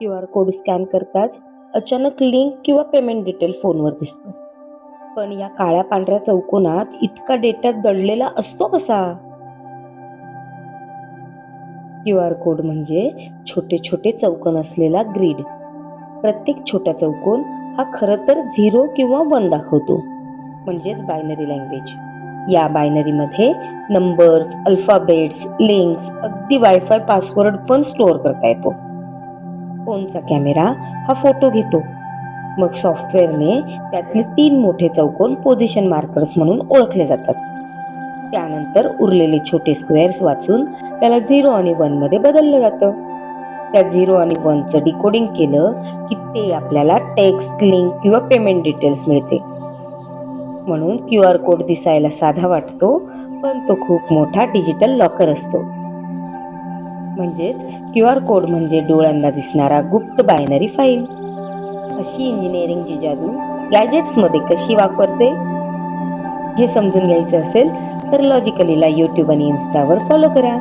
QR code scan करताच अचानक link किंवा पेमेंट डिटेल फोनवर दिसतं. पण या काळ्या पांढऱ्या चौकोनात इतका डेटा दडलेला असतो कसा? QR कोड म्हणजे छोटे छोटे चौकोन असलेला ग्रिड. प्रत्येक छोट्या चौकोन हा खरं तर 0 किंवा 1 दाखवतो, म्हणजेच बायनरी लँग्वेज. या बायनरीमध्ये नंबर्स, अल्फाबेट्स, लिंक्स, अगदी वायफाय पासवर्ड पण स्टोअर करता येतो. फोनचा कॅमेरा हा फोटो घेतो. मग सॉफ्टवेअरने त्यातले 3 मोठे चौकोन पोझिशन मार्कर्स म्हणून ओळखले जातात. त्यानंतर उरलेले छोटे स्क्वेअर्स वाचून त्याला 0 आणि 1 मध्ये बदललं जातं. त्या 0 आणि 1 चं डिकोडिंग केलं की ते आपल्याला टेक्स्ट, लिंक किंवा पेमेंट डिटेल्स मिळते. म्हणून QR कोड दिसायला साधा वाटतो, पण तो खूप मोठा डिजिटल लॉकर असतो. म्हणजेच QR कोड म्हणजे डोळ्यांना दिसणारा गुप्त बायनरी फाईल. अशी इंजिनिअरिंगची जादू गॅजेट्समध्ये कशी वापरते हे समजून घ्यायचे असेल तर लॉजिकलीला YouTube आणि इन्स्टावर फॉलो करा.